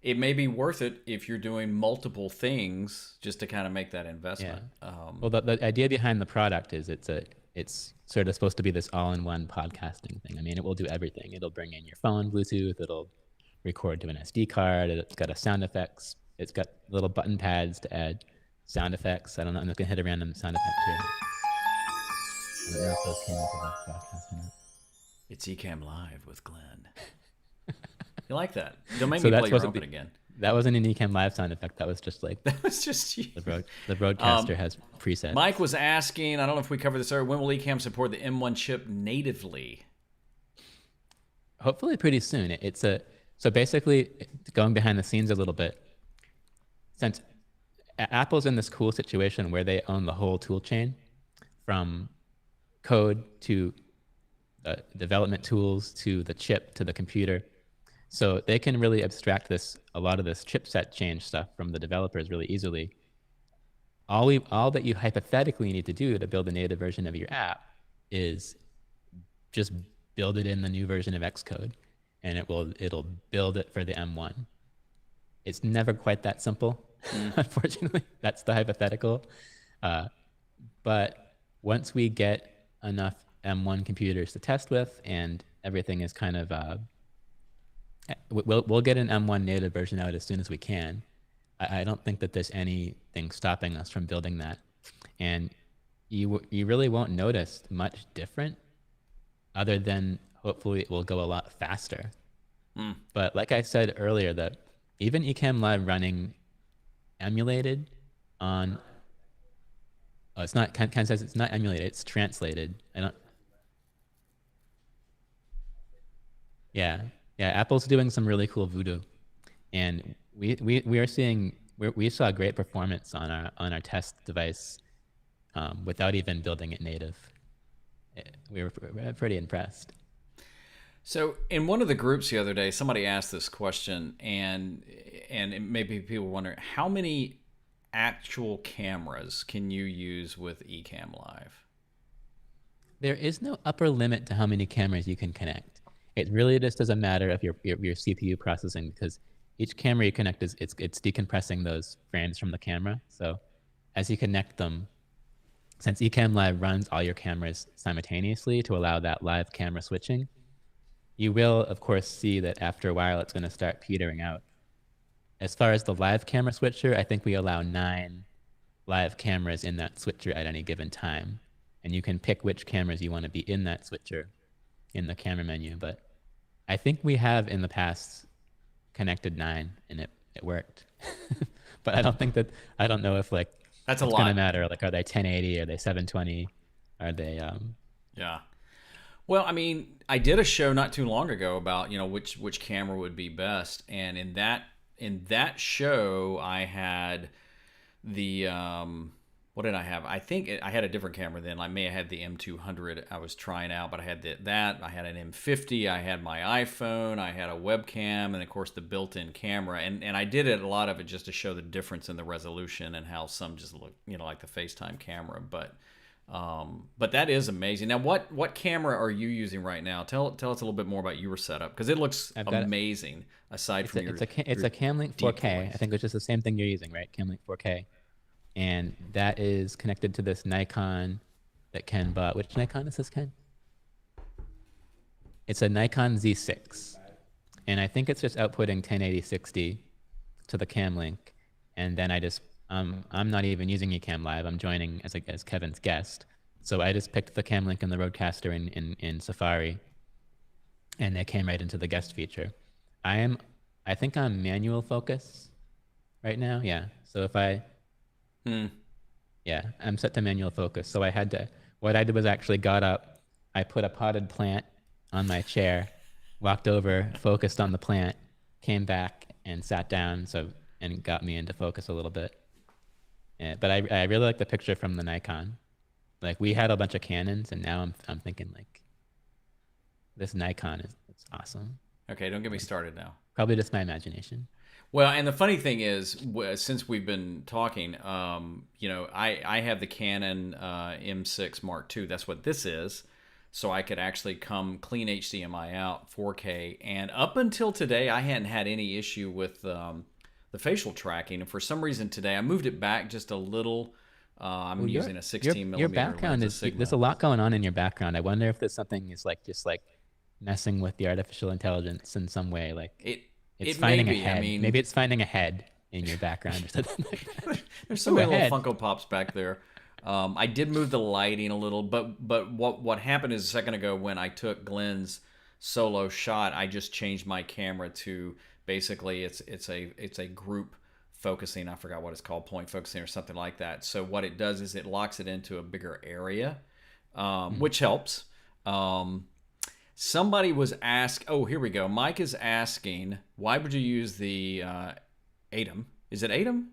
it may be worth it if you're doing multiple things just to kind of make that investment. Yeah. Well, the idea behind the product is it's sort of supposed to be this all-in-one podcasting thing. I mean, it will do everything. It'll bring in your phone, Bluetooth. It'll record to an SD card. It's got a sound effects. It's got little button pads to add sound effects. I don't know. I'm just gonna hit a random sound effect here. I don't know if those came into the broadcast or not. It's Ecamm Live with Glenn. You like that? Don't make me play your open again. That wasn't an Ecamm Live sound effect. That was just like that was just you. The broadcaster has presets. Mike was asking, I don't know if we covered this earlier, when will Ecamm support the M1 chip natively? Hopefully pretty soon. So basically, going behind the scenes a little bit, since Apple's in this cool situation where they own the whole tool chain, from code to development tools to the chip to the computer. So they can really abstract a lot of this chipset change stuff from the developers really easily. All that you hypothetically need to do to build a native version of your app is just build it in the new version of Xcode, and it'll build it for the M1. It's never quite that simple, unfortunately. That's the hypothetical. But once we get enough M1 computers to test with, and everything is kind of we'll get an M1 native version out as soon as we can. I don't think that there's anything stopping us from building that, and you really won't notice much different, other than hopefully it will go a lot faster. But like I said earlier, that even Ecamm Live running emulated on it's not Ken says it's not emulated, it's translated. Yeah, Apple's doing some really cool voodoo, and we saw great performance on our test device without even building it native. We were pretty impressed. So in one of the groups the other day, somebody asked this question, and maybe people wonder, how many actual cameras can you use with Ecamm Live? There is no upper limit to how many cameras you can connect. It really just doesn't matter of your CPU processing, because each camera you connect it's decompressing those frames from the camera. So as you connect them, since Ecamm Live runs all your cameras simultaneously to allow that live camera switching, you will, of course, see that after a while it's going to start petering out. As far as the live camera switcher, I think we allow 9 live cameras in that switcher at any given time. And you can pick which cameras you want to be in that switcher in the camera menu. But I think we have in the past connected 9, and it worked. But I don't know if like that's a lot. It's going to matter. Like, are they 1080? Are they 720? Are they Yeah. Well, I mean, I did a show not too long ago about, which camera would be best, and in that show I had the what did I have? I think I had a different camera then. I may have had the M200 I was trying out, but I had that. I had an M50. I had my iPhone. I had a webcam, and of course the built-in camera. And I did a lot of it just to show the difference in the resolution and how some just look, like the FaceTime camera. But that is amazing. Now, what camera are you using right now? Tell us a little bit more about your setup, because it looks amazing. Aside from it's a Camlink 4K. I think it's just the same thing you're using, right? Camlink 4K, and that is connected to this Nikon that Ken bought. Which Nikon is this, Ken? It's a Nikon Z6, and I think it's just outputting 1080/60 to the cam link, and then I'm not even using Ecamm Live. I'm joining as Kevin's guest, so I just picked the cam link in the Rodecaster in Safari, and it came right into the guest feature. I think I'm manual focus right now. Yeah. So if yeah, I'm set to manual focus. So what I did was actually got up, I put a potted plant on my chair, walked over, focused on the plant, came back and sat down. And got me into focus a little bit. Yeah, but I really like the picture from the Nikon. Like we had a bunch of Canons, and now I'm thinking like this Nikon it's awesome. Okay, don't get me started now. Probably just my imagination. Well, and the funny thing is, since we've been talking, I have the Canon M6 Mark II. That's what this is. So I could actually come clean HDMI out, 4K. And up until today, I hadn't had any issue with the facial tracking. And for some reason today, I moved it back just a little. I'm using a 16 millimeter. Your background there's a lot going on in your background. I wonder if there's something is like just like messing with the artificial intelligence in some way. Like it's finding a head. I mean, maybe it's finding a head in your background or something like that. There's so many little Funko Pops back there. I did move the lighting a little, but what happened is a second ago when I took Glen's solo shot, I just changed my camera to basically it's a group focusing. I forgot what it's called, point focusing or something like that. So what it does is it locks it into a bigger area, which helps. Somebody was asked. Oh, here we go. Mike is asking, why would you use the Atom? Is it Atom?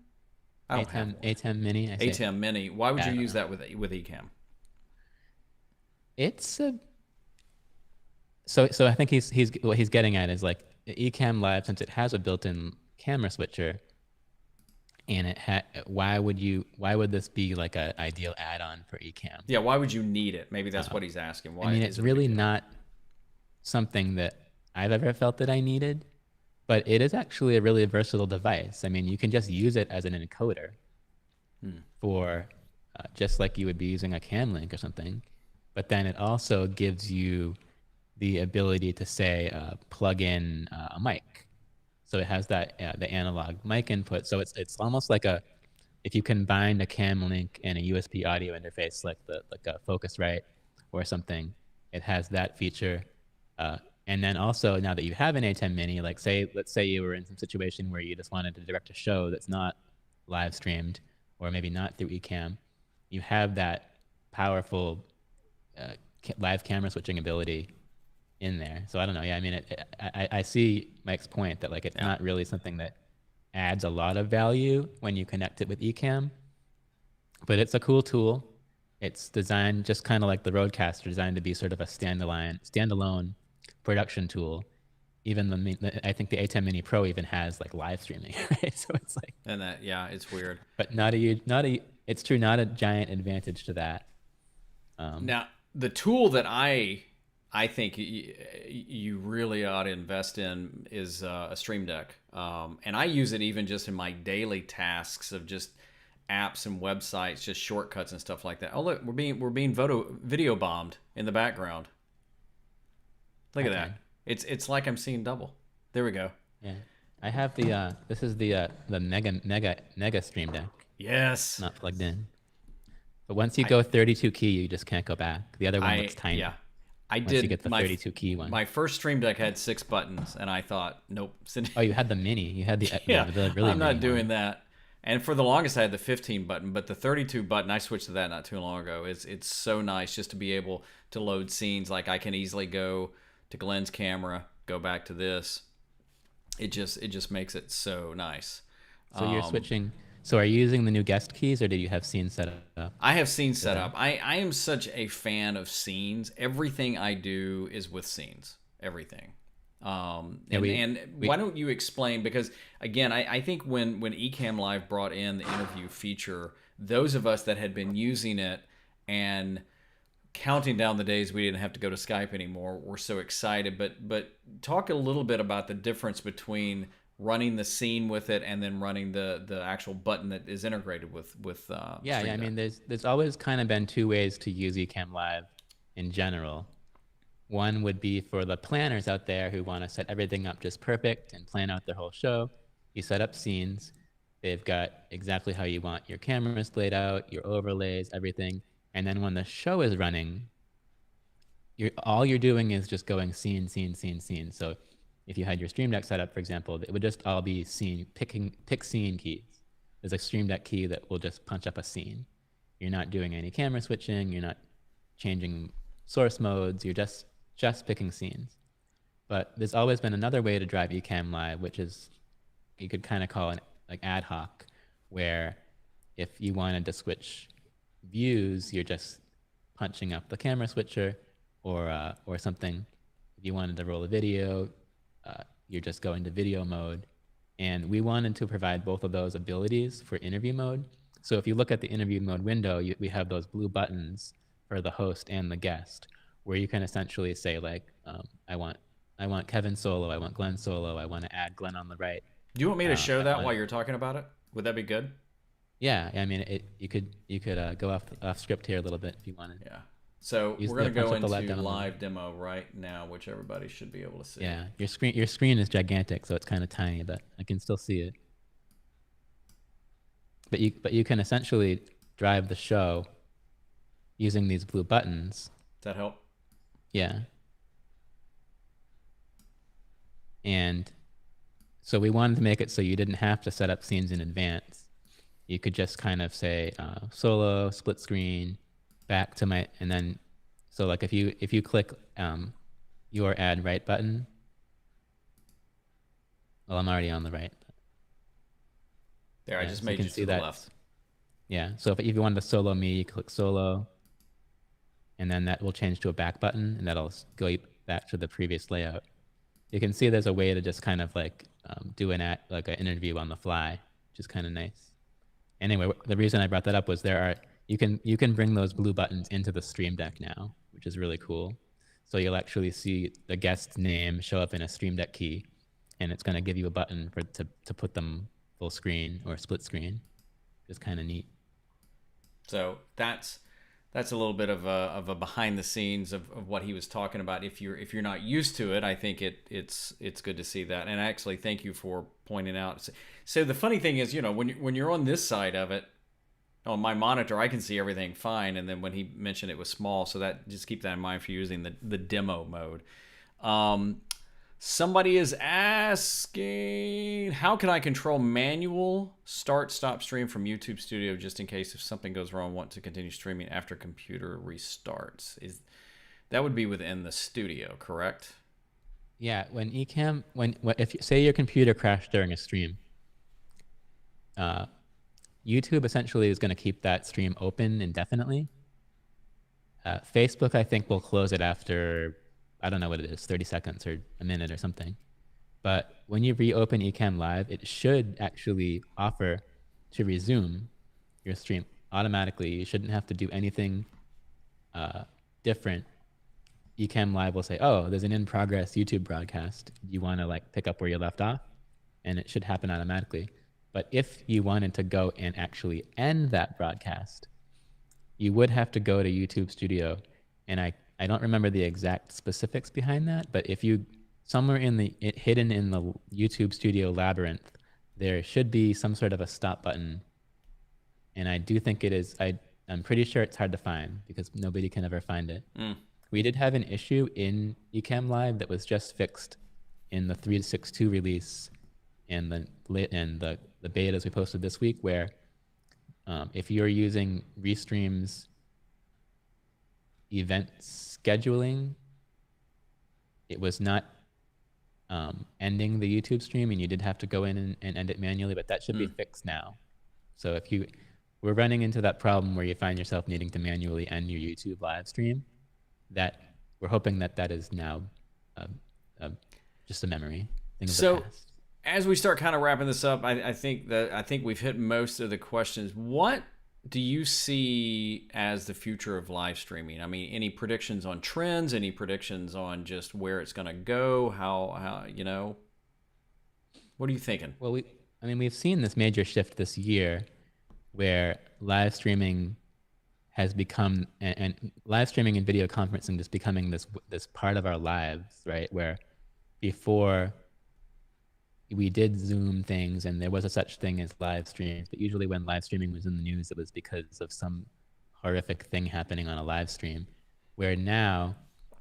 Atem Mini. Atem Mini. Why would you use that with Ecamm? It's a so I think what he's getting at is like Ecamm Live, since it has a built-in camera switcher, and why would this be like an ideal add-on for Ecamm? Yeah, why would you need it? Maybe that's what he's asking. Why? I mean, it's really not something that I've ever felt that I needed, but it is actually a really versatile device. I mean, you can just use it as an encoder for just like you would be using a cam link or something, but then it also gives you the ability to say plug in a mic. So it has that the analog mic input. So it's almost like if you combine a cam link and a USB audio interface like a Focusrite or something, it has that feature. And then also, now that you have an A10 Mini, like let's say you were in some situation where you just wanted to direct a show that's not live streamed or maybe not through Ecamm, you have that powerful live camera switching ability in there. So I don't know. Yeah, I mean, I see Mike's point that like it's not really something that adds a lot of value when you connect it with Ecamm, but it's a cool tool. It's designed just kind of like the Rodecaster, designed to be sort of a standalone production tool. Even I think the A10 Mini Pro even has like live streaming, right? So it's like, and that it's weird, but it's true, not a giant advantage to that. Now the tool that I think you really ought to invest in is a Stream Deck, and I use it even just in my daily tasks of just apps and websites, just shortcuts and stuff like that. Oh look, we're being video bombed in the background. Look at that. It's like I'm seeing double. There we go. Yeah, I have the this is the mega Stream Deck. Yes. Not plugged in. But once you go 32 key, you just can't go back. The other one looks tiny. Yeah. Once you get the 32 key one. My first Stream Deck had 6 buttons, and I thought, nope. Oh, you had the mini. You had the really. I'm not doing that. And for the longest, I had the 15 button, but the 32 button, I switched to that not too long ago. It's so nice just to be able to load scenes. Like I can easily go to Glen's camera, go back to this. It just makes it so nice. So you're switching. So are you using the new guest keys, or did you have scenes set up? I have scenes set up. I am such a fan of scenes. Everything I do is with scenes. Everything. And why don't you explain? Because again, I think when Ecamm Live brought in the interview feature, those of us that had been using it and counting down the days we didn't have to go to Skype anymore were so excited. But talk a little bit about the difference between running the scene with it, and then running the actual button that is integrated with Yeah, Stream I Deck. mean, there's always kind of been two ways to use Ecamm Live in general. One would be for the planners out there who want to set everything up just perfect and plan out their whole show. You set up scenes. They've got exactly how you want your cameras laid out, your overlays, everything. And then when the show is running, all you're doing is just going scene, scene, scene, scene. So if you had your Stream Deck set up, for example, it would just all be pick scene keys. There's a Stream Deck key that will just punch up a scene. You're not doing any camera switching. You're not changing source modes. You're just picking scenes. But there's always been another way to drive Ecamm Live, which is you could kind of call it like ad hoc, where if you wanted to switch views, you're just punching up the camera switcher, or something. If you wanted to roll a video, you're just going to video mode. And we wanted to provide both of those abilities for interview mode. So if you look at the interview mode window, we have those blue buttons for the host and the guest, where you can essentially say like, I want Kevin solo, I want Glen solo, I want to add Glen on the right. Do you want me to show that while you're talking about it? Would that be good? Yeah, I mean, you could go off script here a little bit if you wanted. Yeah. So Use we're going to go into live live demo right now, which everybody should be able to see. Yeah, your screen is gigantic, so it's kind of tiny, but I can still see it. But you can essentially drive the show using these blue buttons. Does that help? Yeah. And so we wanted to make it so you didn't have to set up scenes in advance. You could just kind of say solo, split screen, back to my, and then, so like if you click your add right button, well, I'm already on the right. There, I just made you to the left. Yeah, so if you wanted to solo me, you click solo, and then that will change to a back button, and that'll go back to the previous layout. You can see there's a way to just kind of like do an interview on the fly, which is kind of nice. Anyway, the reason I brought that up was you can bring those blue buttons into the Stream Deck now, which is really cool. So you'll actually see the guest's name show up in a Stream Deck key, and it's going to give you a button to put them full screen or split screen. It's kind of neat. So that's a little bit of a behind the scenes of what he was talking about. If you're not used to it, I think it's good to see that. And actually, thank you for pointing out. So the funny thing is, when you're on this side of it, on my monitor, I can see everything fine. And then when he mentioned it was small, so that just keep that in mind for using the demo mode. Somebody is asking, how can I control manual stop stream from YouTube Studio just in case if something goes wrong, want to continue streaming after computer restarts? That would be within the studio, correct? Yeah, when Ecamm, if you say your computer crashed during a stream, YouTube essentially is going to keep that stream open indefinitely. Facebook, I think, will close it after, I don't know what it is, 30 seconds or a minute or something. But when you reopen Ecamm Live, it should actually offer to resume your stream automatically. You shouldn't have to do anything different. Ecamm Live will say, oh, there's an in-progress YouTube broadcast. You want to pick up where you left off? And it should happen automatically. But if you wanted to go and actually end that broadcast, you would have to go to YouTube Studio. And I don't remember the exact specifics behind that, but if you, somewhere hidden in the YouTube Studio labyrinth, there should be some sort of a stop button. And I do think it is, I'm pretty sure it's hard to find because nobody can ever find it. We did have an issue in Ecamm Live that was just fixed in the 3.6.2 release and the betas we posted this week, where if you're using Restream's event scheduling, it was not ending the YouTube stream, and you did have to go in and end it manually, but that should be fixed now. So if we're running into that problem where you find yourself needing to manually end your YouTube live stream, that we're hoping that is now just a memory thing of the past. As we start kind of wrapping this up, I think we've hit most of the questions. What do you see as the future of live streaming? I mean, any predictions on trends? Any predictions on just where it's going to go? How What are you thinking? Well, I mean, we've seen this major shift this year where live streaming has become, and live streaming and video conferencing is becoming this part of our lives, right? Where before we did Zoom things and there was a such thing as live streams, but usually when live streaming was in the news, it was because of some horrific thing happening on a live stream. Where now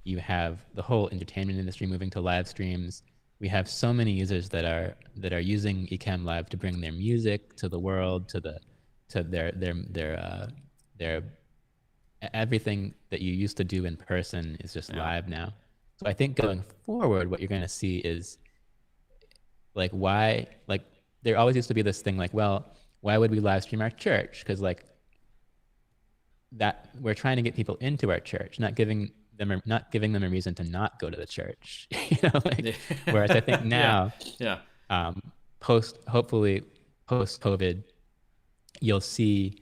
you have the whole entertainment industry moving to live streams. We have so many users that are using Ecamm Live to bring their music to the world, to their everything that you used to do in person is just live now. So I think going forward, what you're going to see is like there always used to be this thing like, well, why would we live stream our church? Because like that we're trying to get people into our church, not giving them a reason to not go to the church. Whereas I think now, hopefully post COVID, you'll see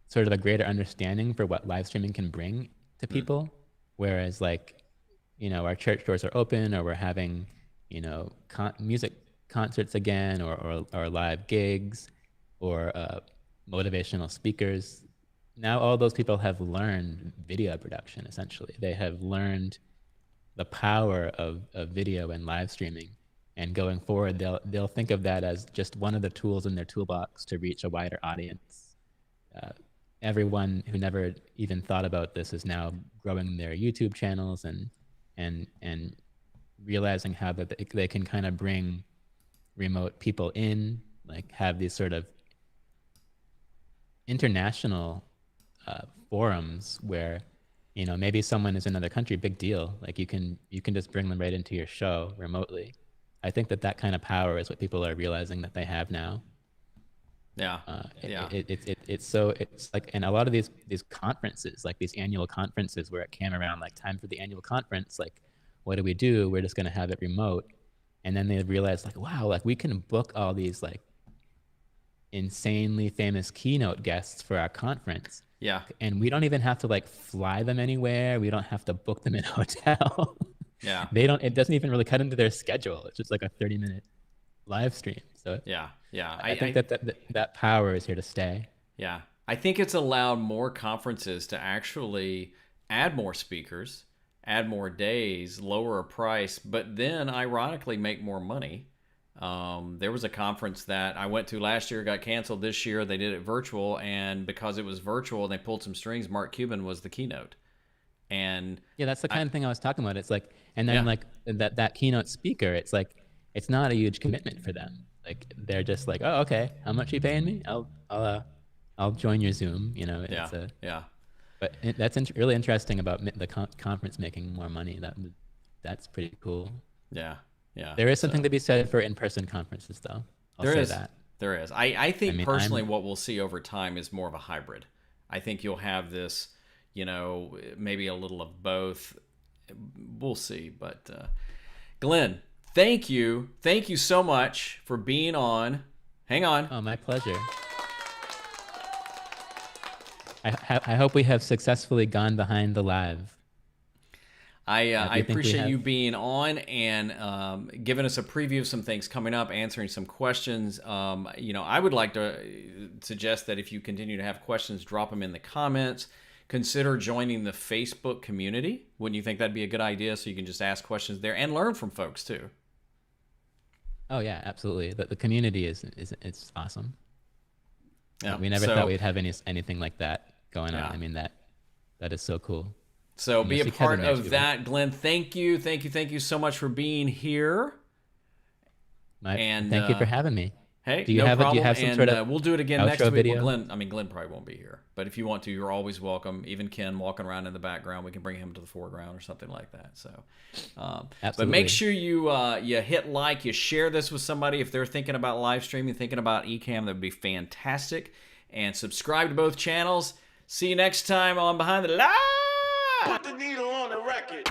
sort of a greater understanding for what live streaming can bring to people. Whereas like, our church doors are open, or we're having, music concerts again, or live gigs, or motivational speakers. Now all those people have learned video production, essentially. They have learned the power of video and live streaming. And going forward, they'll think of that as just one of the tools in their toolbox to reach a wider audience. Everyone who never even thought about this is now growing their YouTube channels and realizing how that they can kind of bring remote people in, like have these sort of international forums where maybe someone is in another country, big deal, like you can just bring them right into your show remotely. I think that kind of power is what people are realizing that they have now. It's like, and a lot of these conferences, like these annual conferences where it came around like time for the annual conference, like what do? We're just going to have it remote. And then they realized like, wow, like we can book all these like insanely famous keynote guests for our conference. Yeah. And we don't even have to like fly them anywhere. We don't have to book them in a hotel. Yeah. It doesn't even really cut into their schedule. It's just like a 30-minute live stream. So yeah. I think that power is here to stay. Yeah. I think it's allowed more conferences to actually add more speakers, add more days, lower a price, but then ironically make more money. There was a conference that I went to last year, got canceled this year. They did it virtual, and because it was virtual and they pulled some strings, Mark Cuban was the keynote. And yeah, that's the kind of thing I was talking about. It's like, and then like that keynote speaker, it's like, it's not a huge commitment for them. Like they're just like, oh, okay, how much are you paying me? I'll join your Zoom. But that's really interesting about the conference making more money. That's pretty cool. Yeah. There is something to be said for in-person conferences, though. There is. I think personally what we'll see over time is more of a hybrid. I think you'll have this, maybe a little of both. We'll see. But Glenn, thank you. Thank you so much for being on. Hang on. Oh, my pleasure. I hope we have successfully gone behind the live. I appreciate you being on and giving us a preview of some things coming up, answering some questions. I would like to suggest that if you continue to have questions, drop them in the comments. Consider joining the Facebook community. Wouldn't you think that'd be a good idea? So you can just ask questions there and learn from folks too. Oh yeah, absolutely. The community it's awesome. Yeah, we never thought we'd have anything like that going on. I mean, that is so cool. So be a part of that, Glenn. Thank you so much for being here. Thank you for having me. Hey, do you have some sort of we'll do it again next week. Video? Well, Glenn probably won't be here, but if you want to, you're always welcome. Even Ken walking around in the background, we can bring him to the foreground or something like that. So, but make sure you hit like, you share this with somebody if they're thinking about live streaming, thinking about Ecamm. That'd be fantastic. And subscribe to both channels. See you next time on Behind the Live. Put the needle on the record.